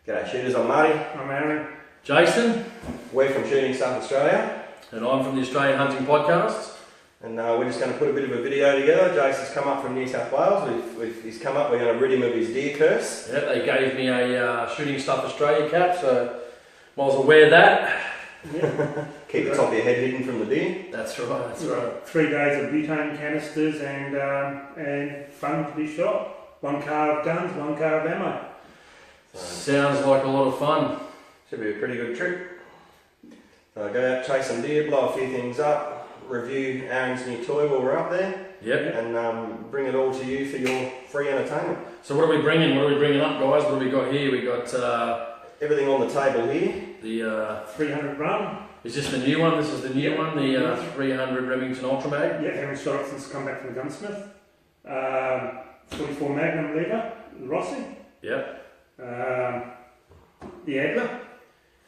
G'day shooters, I'm Marty. I'm Aaron. Jason. We're from Shooting Stuff Australia. And I'm from the Australian Hunting Podcast. And we're just going to put a bit of a video together. Jason's come up from New South Wales. He's come up, we're going to rid him of his deer curse. Yeah, they gave me a Shooting Stuff Australia cap, so might as well wear that. Yeah. Keep the top of your head hidden from the deer. That's right, that's right. 3 days of butane canisters and fun to be shot. 1 car of guns, 1 car of ammo. Sounds like a lot of fun. Should be a pretty good trip. So go out, chase some deer, blow a few things up, review Aaron's new toy while we're up there, Yep. and bring it all to you for your free entertainment. So what are we bringing? What are we bringing up, guys? What have we got here? We got Everything on the table here. the. 300 gram. Is this the new one? This is the new one, the 300 Remington Ultra Mag. Yeah, haven't shot it since come back from the gunsmith. 44 Magnum lever, Rossi. Yep. The Adler.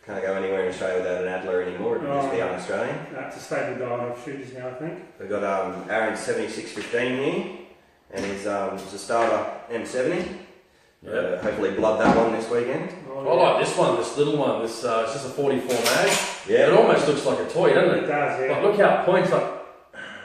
Can't go anywhere in Australia without an Adler anymore. It'd just be un-Australian. It's a stable dial of shooters now, I think. We've got Aaron's 7615 here, and his it's a starter M70. Yep. Hopefully blood that one this weekend. I like this one, this little one. This it's just a 44 mag. Yeah. It almost looks like a toy, doesn't It it? does, yeah. Like, look how it points like.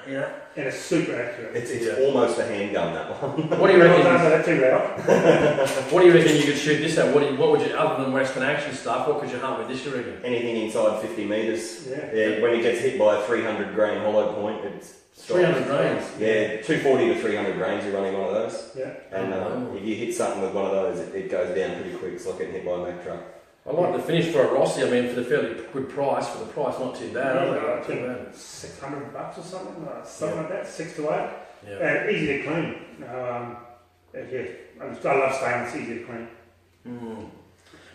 Yeah. And it's super accurate. It's almost a handgun, that one. What do you reckon? Don't say that too loud. What do you reckon you could shoot this at? What would you, other than Western action stuff, what could you hunt with this, you reckon? Anything inside 50 metres. Yeah. When it gets hit by a 300 grain hollow point, it's 300 grains? Yeah, 240 to 300 grains, you're running one of those. Yeah. And if you hit something with one of those, it goes down pretty quick. It's like getting hit by a Mack truck. I like the finish for a Rossi. I mean, for the fairly good price, for the price, not too bad. Yeah, Not I too think bad. $600 or something, like that, 6 to 8. Yeah. And easy to clean. Yeah, I love saying it's easy to clean.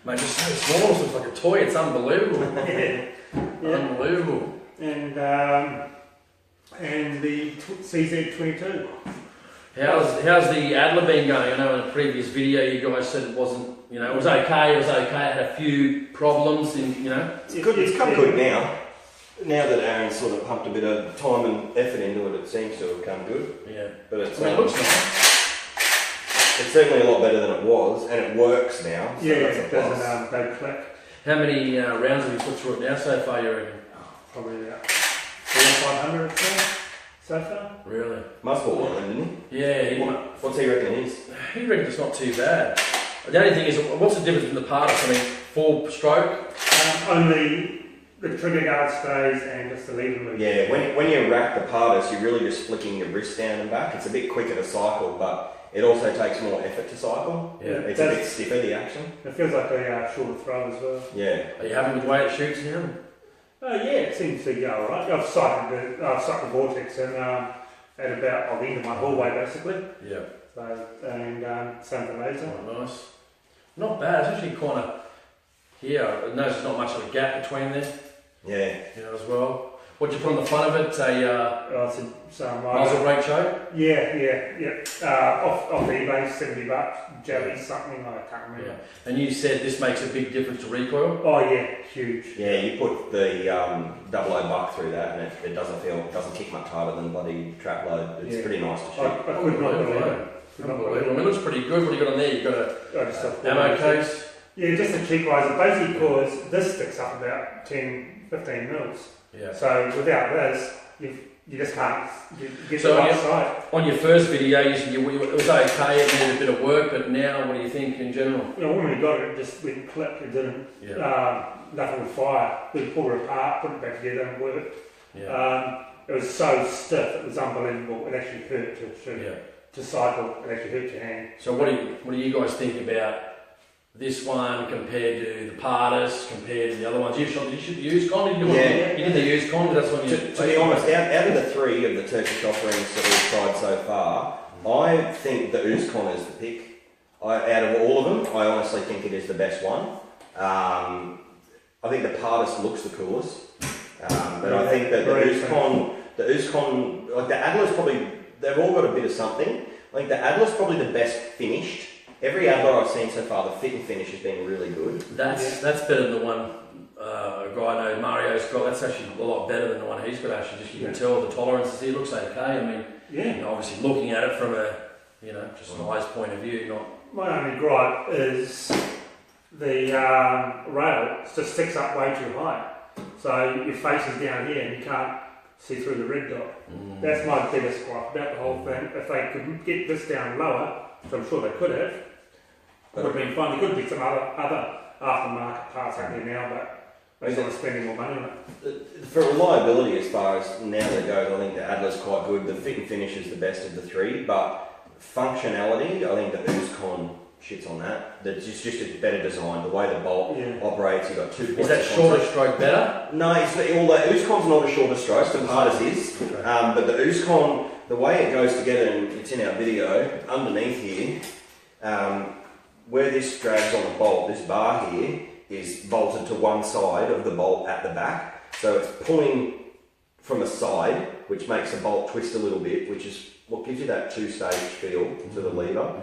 Mate, just so small, it looks like a toy. It's unbelievable. Yeah. Unbelievable. And the CZ22. How's the Adler been going? I know in a previous video you guys said it wasn't, it was okay. It was okay. It had a few problems, It's good. It's come good now. Now that Aaron's sort of pumped a bit of time and effort into it, it seems to have come good. Yeah. But it's, I mean, it looks nice. it's certainly a lot better than it was, and it works now. So Yeah, that's a it plus. doesn't go click. How many rounds have you put through it now so far, you reckon? Probably about 400 or 500 or so far. Really? Must bought one, didn't Yeah, he? What's he reckon it is? he reckons it's not too bad. The only thing is, what's the difference between the parts? I mean, 4 stroke? Only the trigger guard stays and just the lever moves. Yeah, when you rack the partis, you're really just flicking your wrist down and back. It's a bit quicker to cycle, but it also takes more effort to cycle. Yeah. It's a bit stiffer, the action. It feels like a shorter throw as well. Yeah. Are you happy with the way it shoots now? Yeah, it seems to go alright. I've cycled the Vortex and at about the end of my hallway basically. Yeah. So and same for laser. Oh, nice. Not bad. It's actually kind of here. I notice there's not much of a gap between there. Yeah. As well. What'd you put on the front of it? It's a muzzle brake choke? Yeah. Off eBay, $70. Jelly something, I can't remember. Yeah. And you said this makes a big difference to recoil? Oh yeah, huge. Yeah, you put the 00 buck through that, and it doesn't kick much harder than bloody trap load. It's pretty nice to shoot. I could not believe it. Unbelievable. I mean, it looks pretty good. What have you got on there? You've got a ammo case? Yeah, just a cheek riser, basically because this sticks up about 10, 15 mils. Yeah. So without this, you just can't get So the right side. On your first video, you said it was okay, it needed a bit of work, but now what do you think in general? When we got it, it just went click, it didn't. Yeah. Nothing would fire. We pulled it apart, put it back together and worked. Yeah. It was so stiff, it was unbelievable. It actually hurt to shoot. Yeah. To cycle, it actually hurt your hand. So what do you guys think about this one compared to the Pardus, compared to the other ones? You should the used con? You did the used con, that's when you... To be honest, out of the 3 of the Turkish offerings that we've tried so far, I think the Uzcon is the pick. Out of all of them, I honestly think it is the best one. I think the Pardus looks the coolest, but I think that the Uzcon, like the Adler's probably, they've all got a bit of something. I think the Adler's probably the best finished. Every Adler I've seen so far, the fit and finish has been really good. That's better than the one a guy I know, Mario's got. That's actually a lot better than the one he's got. Actually, just you can tell the tolerances. He looks okay. I mean, obviously looking at it from a just an eye's point of view, not. My only gripe is the rail just sticks up way too high. So your face is down here and you can't see through the red dot. That's my biggest gripe about the whole thing. If they could get this down lower, which I'm sure they could have, would have been fine. There could be some other aftermarket parts out there now, but they're sort of spending more money on it. For reliability, as far as now that goes, I think the Adler's quite good. The fit and finish is the best of the three, but functionality, I think the Uzcon shits on that. It's just a better design. The way the bolt operates, you've got 2 points. Is that shorter stroke better? No, it's not, all the Uzcon's not a shorter stroke. The Pardus is, but the Uzcon, the way it goes together, and it's in our video underneath here, where this drags on the bolt, this bar here is bolted to one side of the bolt at the back, so it's pulling from the side, which makes the bolt twist a little bit, which is what gives you that two-stage feel to the lever.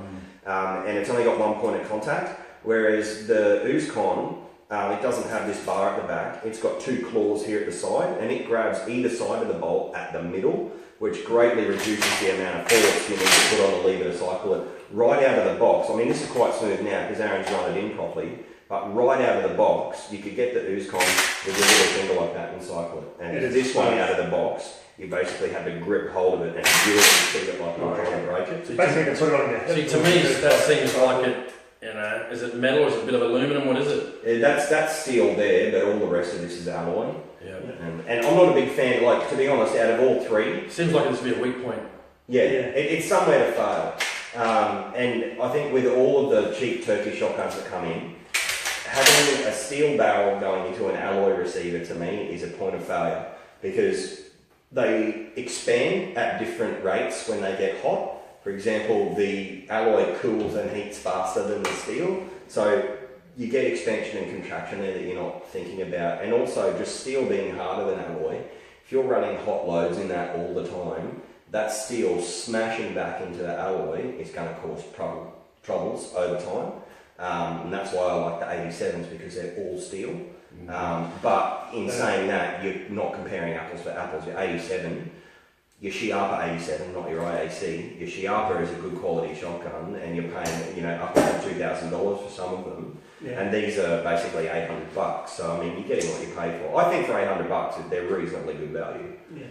And it's only got 1 point of contact, whereas the Uzcon, it doesn't have this bar at the back. It's got 2 claws here at the side, and it grabs either side of the bolt at the middle, which greatly reduces the amount of force you need to put on the lever to cycle it. Right out of the box, I mean this is quite smooth now because Aaron's run it in properly, but right out of the box, you could get the Uzcon with a little finger like that and cycle it. And this one out of the box, you basically have to grip hold of it and really treat it like you're trying to break it. So basically, put it on your hip. See, to me, that seems like it. You know, is it metal? Or is it a bit of aluminum? What is it? That's steel there, but all the rest of this is alloy. Yeah. And I'm not a big fan. Like, to be honest, out of all three, Seems like this would be a weak point. It's somewhere to fail. And I think with all of the cheap Turkish shotguns that come in, having a steel barrel going into an alloy receiver to me is a point of failure because they expand at different rates when they get hot. For example, the alloy cools and heats faster than the steel, so you get expansion and contraction there that you're not thinking about. And also, just steel being harder than alloy, if you're running hot loads in that all the time, that steel smashing back into the alloy is going to cause troubles over time. And that's why I like the 87s because they're all steel. But in saying that, you're not comparing apples to apples. Your 87, your Schiappa 87, not your IAC. Your Schiappa is a good quality shotgun, and you're paying, upwards of $2,000 for some of them. Yeah. And these are basically $800. So I mean, you're getting what you pay for. I think for $800, they're reasonably good value. Yeah.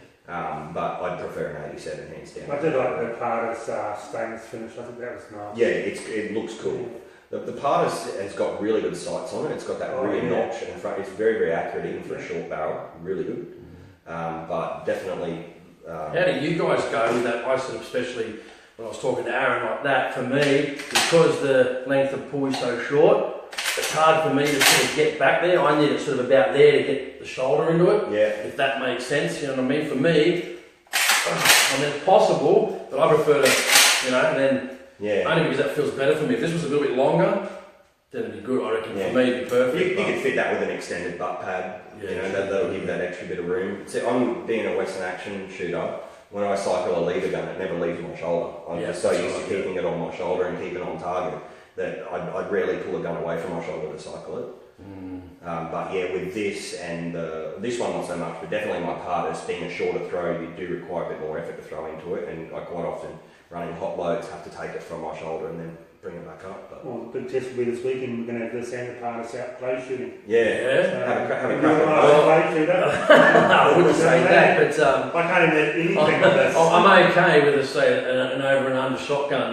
But I'd prefer an 87 hands down. I did like the Pardus stainless finish. I think that was nice. Yeah, it looks cool. The Pardus has got really good sights on it. It's got that rear notch in front. It's very, very accurate even for a short barrel. Really good. But definitely. How do you guys go with that? I sort of, especially when I was talking to Aaron like that, for me, because the length of pull is so short, it's hard for me to sort of get back there. I need it sort of about there to get the shoulder into it. Yeah. If that makes sense, you know what I mean? For me, I mean, it's possible, but I prefer to, only because that feels better for me. If this was a little bit longer, then it'd be good. I reckon for me it'd be perfect. You could fit that with an extended butt pad. That'll give that extra bit of room. See, I'm being a Western action shooter. When I cycle a lever gun, it never leaves my shoulder. I'm just so used to keeping it on my shoulder and keeping it on target that I'd rarely pull a gun away from my shoulder to cycle it. But yeah, with this and this one not so much, but definitely my Pardus, being a shorter throw, you do require a bit more effort to throw into it, and I quite often running hot loads have to take it from my shoulder and then bring it back up. But well, the big test will be this weekend. We're going to have this and the Pardus out play shooting. Have a crack at it. I wouldn't say that, but I can't imagine anything of this. I'm okay with an over and under shotgun,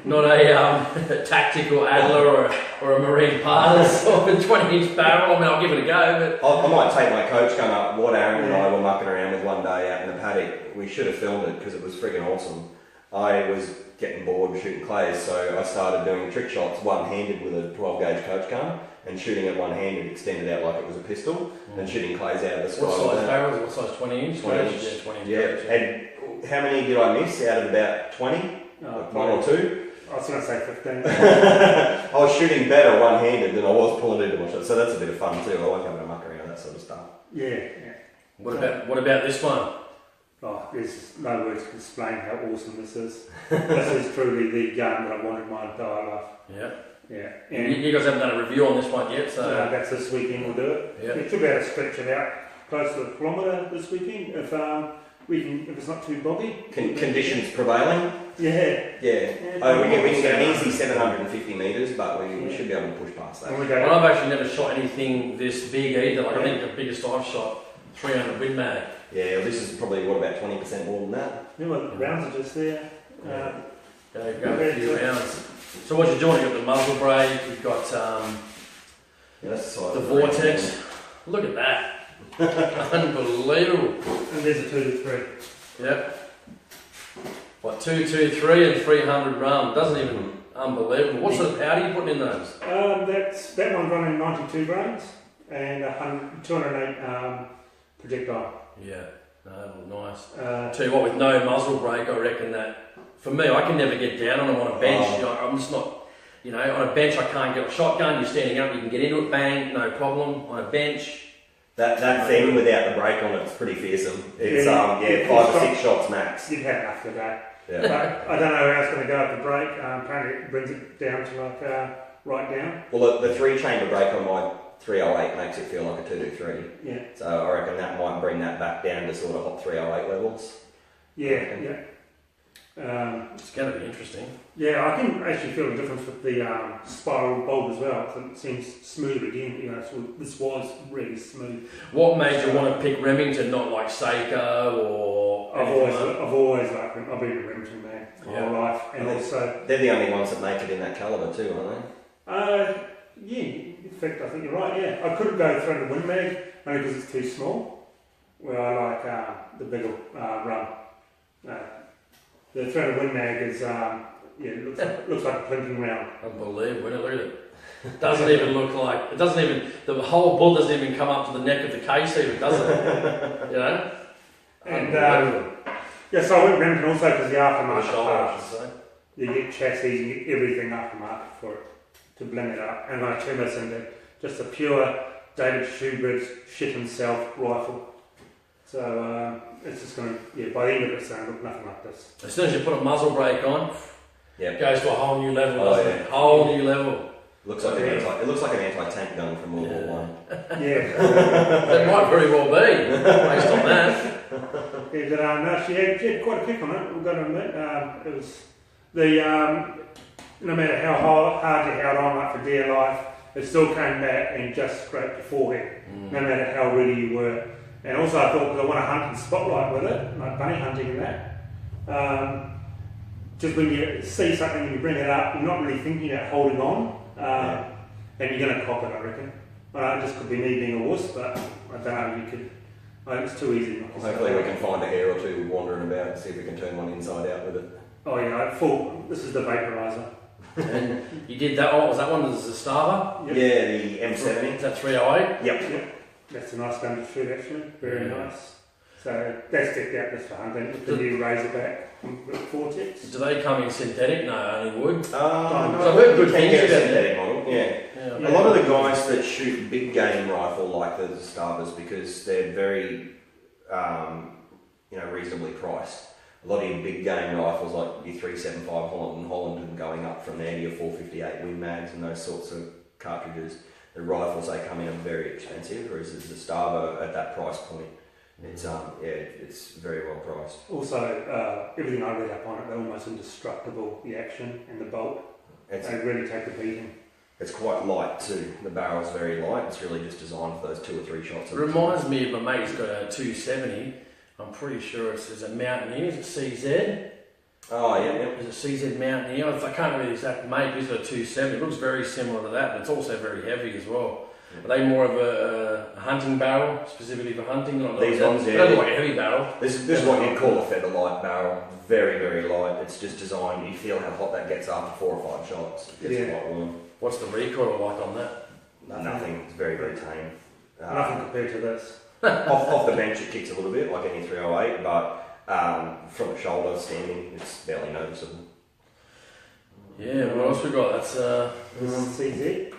not a tactical Adler or a Marine Pardus or a 20-inch barrel. I mean, I'll give it a go. But I might take my coach gun up. What Aaron and I were mucking around with one day out in the paddock. We should have filmed it because it was friggin' awesome. I was getting bored shooting clays, so I started doing trick shots one-handed with a 12-gauge coach gun and shooting it one-handed, extended out like it was a pistol, and shooting clays out of the sky. What size barrels? What size? 20-inch? 20-inch. Yeah, 20-inch. Yeah. And how many did I miss out of about 20? One or two? I was going to say 15. I was shooting better one-handed than I was pulling into my shot, so that's a bit of fun too. I like having a muck around that sort of stuff. Yeah. What about this one? Oh, there's no words to explain how awesome this is. This is truly the gun that I wanted my entire life. Yeah. And you guys haven't done a review on this one yet, so that's this weekend. We'll do it. Yeah. We should be able to stretch it out close to a kilometre this weekend if we can, if it's not too boggy. Conditions prevailing. Yeah. Yeah. Oh, we can get an easy 750 metres, but we should be able to push past that. And we And go, I've actually never shot anything this big either. Like I think the biggest I've shot 300 Win Mag. Yeah, well, this is probably what about 20% more than that. the rounds are just there. Go a few rounds. So what you're doing? You've got the muzzle brake. You've got Yeah, that's the size the of the vortex. Look at that. Unbelievable. And there's a 2 to 3. Yep. What, 223 and 300 rum. Doesn't even, unbelievable. What sort of powder are you putting in those? That one's running 92 grains and 208 projectile. Yeah, no, nice. Uh, Tell you what, with no muzzle brake, I reckon that, for me, I can never get down on them on a bench. Oh. You know, I'm just not, you know, on a bench I can't get a shotgun, you're standing up, you can get into it, bang, no problem. On a bench, That thing without the brake on it's pretty fearsome. It's Yeah, 5 or 6 shots max. you've had enough today. Yeah. But I don't know how it's going to go with the brake. Apparently it brings it down to like right down. Well, the 3-chamber brake on my 308 makes it feel like a 223. Yeah. So I reckon that might bring that back down to sort of hot 308 levels. Yeah. it's going to be interesting. Yeah, I can actually feel the difference with the spiral bulb as well. So it seems smoother again. You know, so this was really smooth. What made you want to pick Remington, not like Seiko or I've anything always liked them. I've been a Remington man my whole life, and also They're the only ones that make it in that calibre too, aren't they? yeah. In fact, I think you're right. Yeah, I couldn't go through the Win Mag only because it's too small. Where I like the bigger rum. The thread Win Mag is it looks like a plinking round. Unbelievable, look at it. It doesn't even look like, the whole bull doesn't even come up to the neck of the case even, does it? You know? And Unbelievable. so I went Remington also because the The aftermarket shoulder, I parts. should say. You get chassis, you get everything aftermarket for it to blend it up. And I turn this into just a pure David Shoebridge shit himself rifle. So it's just going to, by the end of it, it's going to look nothing like this. As soon as you put a muzzle brake on, Yeah. it goes to a whole new level, Oh, doesn't yeah. it? Whole new level. Looks like it looks like an anti-tank gun from World War One. Yeah. That might very well be, based on that. Yeah, but no, she had quite a kick on it, we've got to admit. It was the, no matter how hard you held on like for dear life, it still came back and just scraped your forehead, no matter how ready you were. And also I thought, because I want to hunt in spotlight with it, like bunny hunting and that, just when you see something and you bring it up, you're not really thinking about holding on, and you're going to cop it, I reckon. It just could be me being a wuss, but I don't know, you could, it's too easy. Hopefully we can find a hair or two wandering about and see if we can turn one inside out with it. Oh yeah, full, this is the vaporizer. And you did that, what was that one? The Zastava? Yep. Yeah, the M70. Is that 308? Yep. That's a nice gun to shoot actually, very Yeah. nice. So that's decked out just for hunting with the new Razorback Vortex. Do they come in synthetic? No, only wood. No, So I've heard good you can things get a about synthetic model, yeah. Yeah. A lot of the guys that shoot big game rifle like the Zastavas because they're very, reasonably priced. A lot of your big game rifles like your 375 Holland and Holland and going up from there to your 458 Win Mags and those sorts of cartridges, the rifles they come in are very expensive, whereas the Zastava at that price point, it's very well priced. Also, everything I read up on it, they're almost indestructible, the action and the bolt. They really take the beating. It's quite light too. The barrel's very light. It's really just designed for those 2 or 3 shots. It reminds me of my mate's got a 270. I'm pretty sure it's a Mountaineer. Is it CZ? Oh, yeah. Is it CZ Mountaineer? I can't remember the exact make. He's got a 270. It looks very similar to that, but it's also very heavy as well. Are they more of a hunting barrel, specifically for hunting? These ones, They yeah. don't look like a heavy barrel. This is what you'd call a feather light barrel. Very, very light. It's just designed, you feel how hot that gets after 4 or 5 shots. It gets Yeah. quite warm. What's the recoil like on that? Nothing. It's very, very tame. Nothing compared to this. off the bench it kicks a little bit, like any 308, but from the shoulder standing, it's barely noticeable. Yeah, what else we got? That's This is CZ,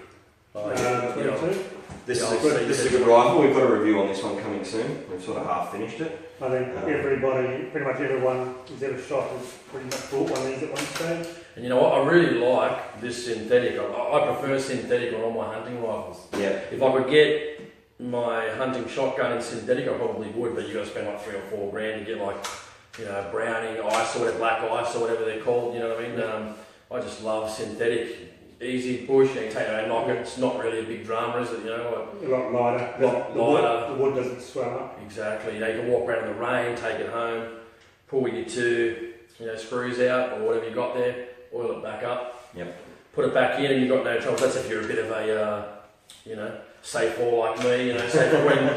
oh, yeah. 22. This Yeah, is a good rifle. We've got a review on this one coming soon. We've sort of half finished it. I think pretty much everyone who's ever shot has pretty much bought one of these at one stage. And you know what? I really like this synthetic. I prefer synthetic on all my hunting rifles. Yeah. If I could get my hunting shotgun in synthetic, I probably would, but you got to spend like $3 or $4 grand to get like, you know, Browning ice or whatever, black ice or whatever they're called. You know what I mean? I just love synthetic, easy bush. You can take it and knock it. It's not really a big drama, is it? You know, A lot lighter. Lighter. The wood doesn't swell up. Exactly. You know, you can walk around in the rain, take it home, pull your two, you know, screws out or whatever you got there, oil it back up. Yep. Put it back in, and you've got no trouble. That's if you're a bit of a, you know, safe whore like me, you know,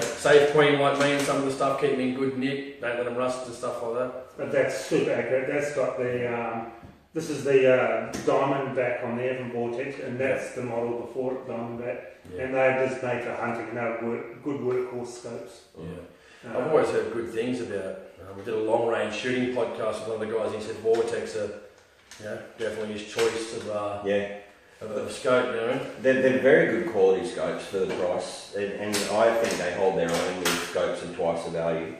safe queen like me, and some of the stuff keep me in good nick. Don't let them rust and stuff like that. But that's super accurate. That's got the, this is the Diamondback on there from Vortex, and that's the model before it, Diamondback. Yeah. And they're just made for hunting, and they're good workhorse scopes. Yeah. I've always heard good things about. We did a long range shooting podcast with one of the guys. He said Vortex are, you know, definitely his choice of of scope. You know, they're very good quality scopes for the price, and I think they hold their own with scopes of twice the value.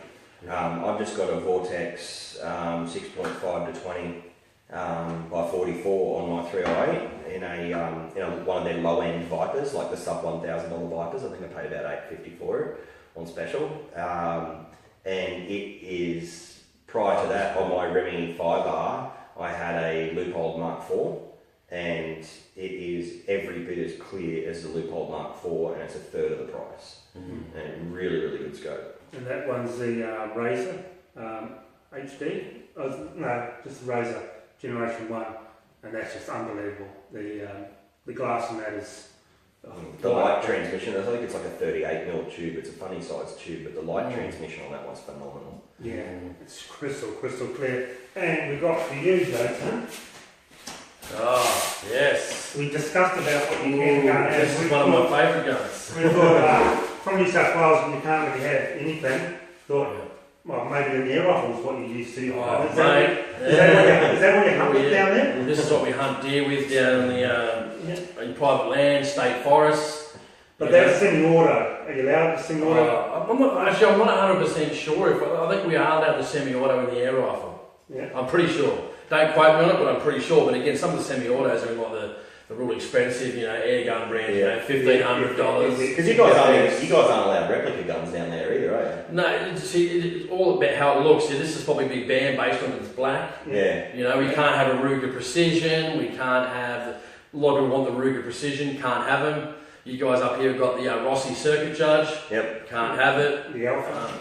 I've just got a Vortex 6.5 to 20 by 44 on my 308 in a one of their low end Vipers, like the sub $1,000 Vipers. I think I paid about $850 for it on special. And it is, prior to that, on my Remy 5R, I had a Leupold Mark IV, and it is every bit as clear as the Leupold Mark IV, and it's a third of the price. Mm-hmm. And really, really good scope. And that one's the Razor HD. No, just Razor Generation 1, and that's just unbelievable. The glass on that is... The light transmission, I think it's like a 38mm tube. It's a funny sized tube, but the light transmission on that one's phenomenal. Yeah, it's crystal clear. And we've got for you, Jason. Oh, yes. We discussed about what you can gun. This is one of my favourite guns. We thought, from New South Wales, you can't really have anything. Thought, well, maybe the air rifle is what you used to. Oh, is that what you hunt with down there? This is what we hunt deer with down in private land, state forests. But that's semi-auto. Are you allowed to semi-auto? I'm not 100% sure. I think we are allowed to semi-auto in the air rifle. Yeah. I'm pretty sure. Don't quote me on it, but I'm pretty sure. But again, some of the semi-autos are like the real expensive, you know, air gun brands, you know, $1,500. Because you guys aren't allowed replica guns down there either, are you? No, it's all about how it looks. See, this is probably a big band based on it's black. Yeah. You know, we can't have a Ruger Precision. We can't have. A lot of people want the Ruger Precision. Can't have them. You guys up here have got the Rossi Circuit Judge. Yep. Can't have it. The Alpha.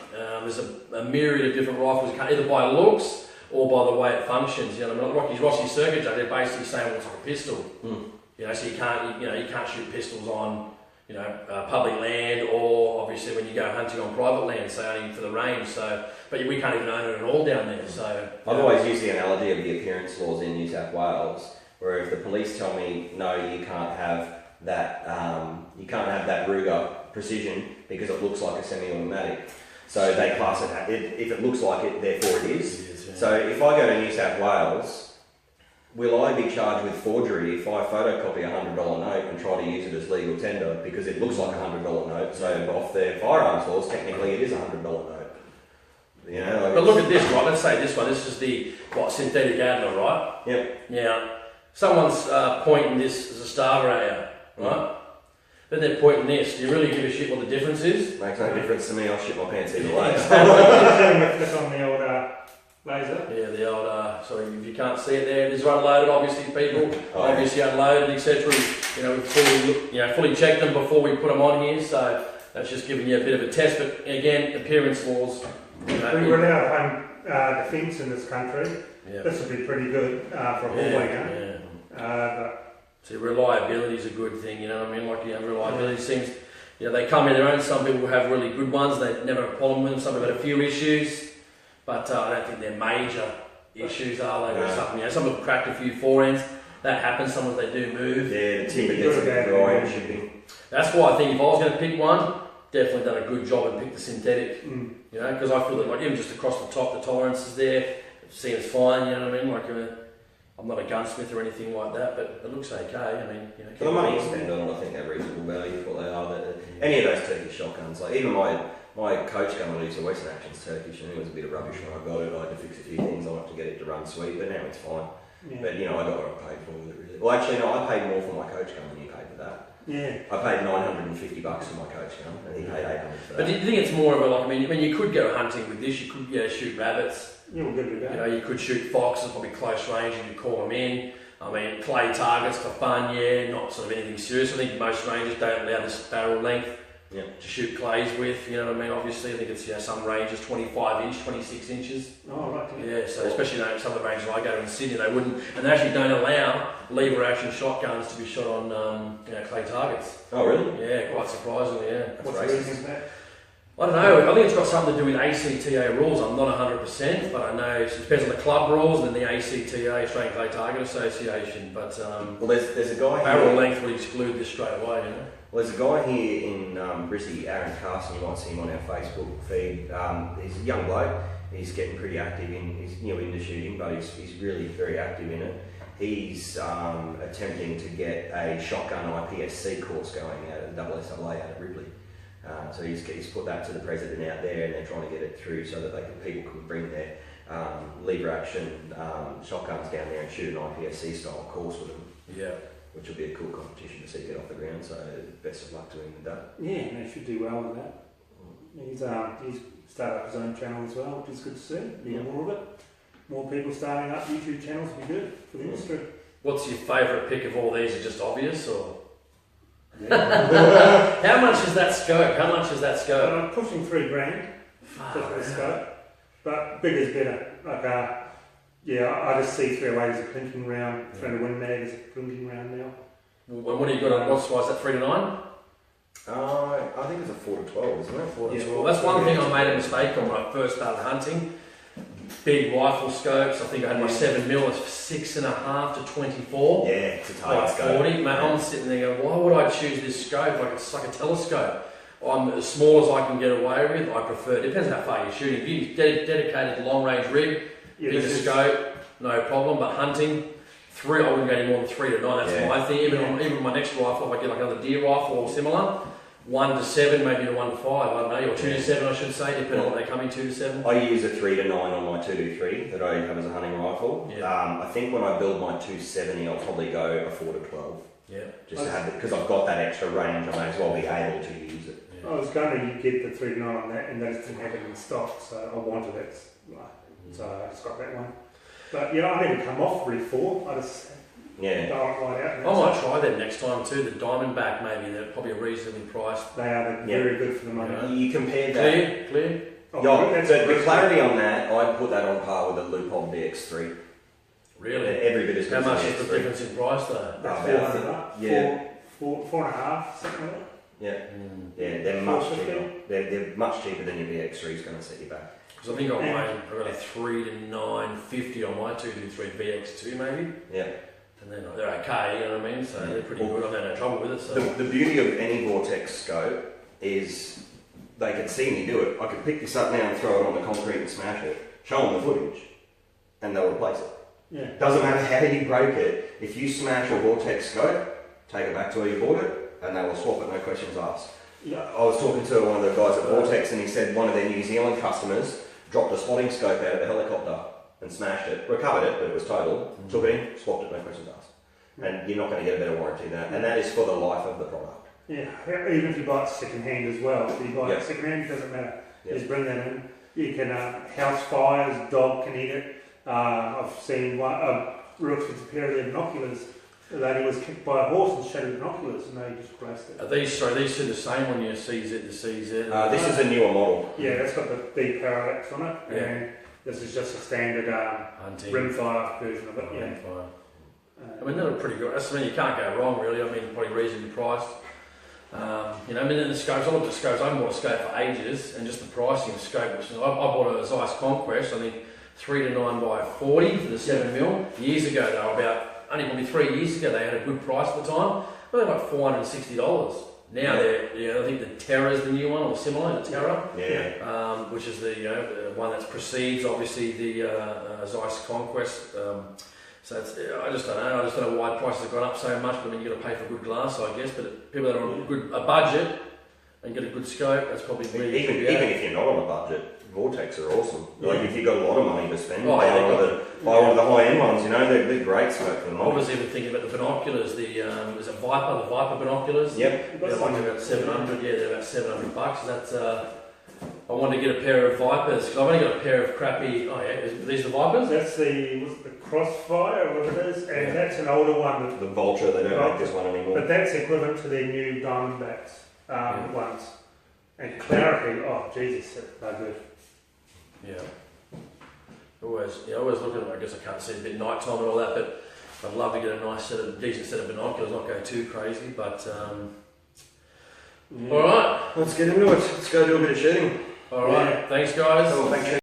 There's a myriad of different rifles. You can't either by looks or by the way it functions. You know, what I mean, like Rocky's Rossi Circuit Judge, they're basically saying well, it's like a pistol. You know, so you can't shoot pistols on, you know, public land, or obviously when you go hunting on private land, so only for the range. So, but we can't even own it at all down there. So I've always used the analogy of the appearance laws in New South Wales, where if the police tell me no, you can't have that, Ruger Precision because it looks like a semi-automatic. So they class it. If it looks like it, therefore it is. Yeah. So if I go to New South Wales, will I be charged with forgery if I photocopy a $100 note and try to use it as legal tender because it looks like a $100 note? So off their firearms laws, technically it is a $100 note. You know. Like but look at this, right? Let's say this one. This is the synthetic Adler, right? Yep. Now, someone's pointing this as a Star Rayer, right? Then they're pointing this. Do you really give a shit what the difference is? Makes no difference to me. I'll shit my pants either way. That's on the old laser. Yeah, the old. Sorry, if you can't see it there, it is unloaded. Obviously, people obviously unloaded, etc. You know, we've fully checked them before we put them on here. So that's just giving you a bit of a test. But again, appearance laws. You know, we run out of home defence in this country. Yeah. This would be pretty good for a hallway gun. Yeah. So reliability is a good thing, you know what I mean? Like, you know, reliability seems, you know, they come in their own. Some people have really good ones. They never have a problem with them. Some have had a few issues, but I don't think they're major issues, are they? Or something, you know, some have cracked a few forends. That happens. Sometimes they do move. Yeah, the timber gets a bit dry in shipping. That's why I think if I was going to pick one, definitely done a good job and picked the synthetic. You know, because I feel that like even just across the top, the tolerance is there. It seems fine. You know what I mean? Like I'm not a gunsmith or anything like that, but it looks okay. I mean, you know, for the money you spend on it, I think they're reasonable value for what they are. Any of those Turkish shotguns, like even my coach gun I used to Western Action's Turkish, and it was a bit of rubbish when I got it. I had to fix a few things. I wanted to get it to run sweet, but now it's fine. Yeah. But you know, I got what I paid for with it. Really. Well, actually, no, I paid more for my coach gun than you paid for that. Yeah. I paid $950 for my coach gun, and he paid $800 for But that. do you think it's more of a, like, I mean, you could go hunting with this, you could shoot rabbits, Yeah, we'll give it a go. you could shoot foxes, probably close range, and you call them in. I mean, play targets for fun, not sort of anything serious. I think most rangers don't allow this barrel length Yeah. to shoot clays with, you know what I mean? Obviously, I think it's, some ranges 25 inch, 26 inches. Oh, right. Yeah, so especially some of the ranges I go to in Sydney, they wouldn't, and they actually don't allow lever action shotguns to be shot on, clay targets. Oh, really? Yeah, quite surprisingly, yeah. What's the racist. reason for that? I don't know, I think it's got something to do with ACTA rules. I'm not 100%, but I know it depends on the club rules and then the ACTA, Australian Clay Target Association. But Well, there's a guy barrel here. length would exclude this straight away, Well, there's a guy here in Brizzy, Aaron Carson. You might see him on our Facebook feed. He's a young bloke. He's getting pretty active he's new into shooting, but he's really very active in it. He's attempting to get a shotgun IPSC course going out at the SSAA out at Ripley. So he's put that to the president out there, and they're trying to get it through so that people can bring their lever action shotguns down there and shoot an IPSC style course with them, Yeah. which will be a cool competition to see get off the ground. So best of luck to him with that. Yeah, and he should do well with that. He's started up his own channel as well, which is good to see. Need more of it. More people starting up YouTube channels would be good for the industry. What's your favourite pick of all these? Is it just obvious, or Yeah. how much is that scope? How much is that scope? I'm pushing $3,000 just for the scope, but bigger's better. Like, I just see 308 as a clinking round, 300 Win Mag as a clinking round now. What do you got on? What's that? 3 to 9? I think it's a 4 to 12, isn't it? 4 to Yeah. 12. That's one thing I made a mistake on when I first started hunting. Big rifle scopes. I think I had my 7mm of 6.5 to 24. Yeah, it's a Like tight scope. 40. Mate, I'm sitting there going, why would I choose this scope? Like, it's like a telescope. I'm as small as I can get away with. I prefer. It depends how far you're shooting. If you're dedicated long range rig, Yeah, bigger this is- scope, no problem. But hunting, 3, I wouldn't go any more than 3 to 9. That's Yeah. my thing. Even my next rifle, if I get like another deer rifle or similar, 1 to 7, maybe to 1 to 5. I don't know, or 2 to 7, I should say, depending on what they come in 2 to 7. I use a 3 to 9 on my 223 that I have as a hunting rifle. Yeah. I think when I build my 270, I'll probably go a 4 to 12. Yeah. Just to have it, because I've got that extra range, I may as well be able to use it. I was going to get the 309 on that, and they just didn't have it in stock, so I wanted it. So I just got that one. But yeah, I never come off really 4. I just Yeah. dial it right out. And I that's might it. try them next time too. The Diamondback, maybe they're probably reasonably priced. They are Yeah. very good for the money. Yeah. You compare that. Clear. Oh, Yeah, that's the great. clarity on that, I'd put that on par with the Leupold DX3. Really? Every bit as good How as much the is the DX3. difference in price though? That's Oh, 400 bucks. yeah. 4.5, something like that. Yeah, Mm. yeah, they're much 450. cheaper. They're much cheaper than your VX3 is going to set you back. Because I think I've got a 3 to 950 on my 223 VX2 maybe. Yeah. And then they're okay, you know what I mean? So they're pretty good. I've had no trouble with it. So. The beauty of any Vortex scope is they could see me do it. I could pick this up now and throw it on the concrete and smash it, show them the footage, and they'll replace it. Yeah. Doesn't matter how you break it, if you smash a Vortex scope, take it back to where you bought it, and they will swap it, no questions asked. Yeah. I was talking to one of the guys at Vortex, and he said one of their New Zealand customers dropped a spotting scope out of the helicopter and smashed it, recovered it, but it was total, took it in, swapped it, no questions asked. And you're not going to get a better warranty than that, and that is for the life of the product. Yeah. Even if you buy it second hand as well. If you buy Yeah. it second hand, it doesn't matter. Yeah. Just bring that in. You can, house fires, dog can eat it. I've seen one, Rooks with a pair of their binoculars. The lady was kicked by a horse and shattered binoculars, and they just graced it. Are these two the same on your CZ to CZ? This is a newer model. Yeah, that's got the big parallax on it, Yeah. and this is just a standard hunting. rimfire version of it. Yeah. Rimfire. I mean, they look pretty good. That's, I mean, you can't go wrong, really. I mean, probably reasonably priced. You know, I mean, then the scopes, I looked at scopes, I haven't bought a scope for ages, and just the pricing of scope, I bought a Zeiss Conquest, I think 3 to 9 by 40 for the 7mm. Years ago, they were about, only probably 3 years ago, they had a good price at the time. They were like $460. Now I think the Terra is the new one, or similar, the Terra, Yeah. which is the one that precedes, obviously, the Zeiss Conquest. So it's, I just don't know why prices have gone up so much. But I mean, you've got to pay for good glass, I guess. But people that are on a budget, and get a good scope, that's probably where you Even should be at. if you're not on a budget, Vortex are awesome. Like Yeah. if you've got a lot of money to spend, Oh, buy yeah, one of the high end ones. You know, they're great scope for the I money. was even thinking about the binoculars, the is it Viper, the Viper binoculars? Yep. They're like about 700, yeah, they're about $700. That's I want to get a pair of Vipers because I've only got a pair of crappy. Oh yeah, these the Vipers. That's the Crossfire, or whatever it is, and that's an older one. The Vulture, they don't Vulture. make this one anymore. But that's equivalent to their new Diamondbacks ones. And clarity, oh Jesus, they're good. Yeah. Always look at them. I guess I can't see a bit night time and all that, but I'd love to get a decent set of binoculars, not go too crazy. But all right, Let's get into it. Let's go do a bit of shooting. all right. Yeah. Thanks, guys. Cool, thanks.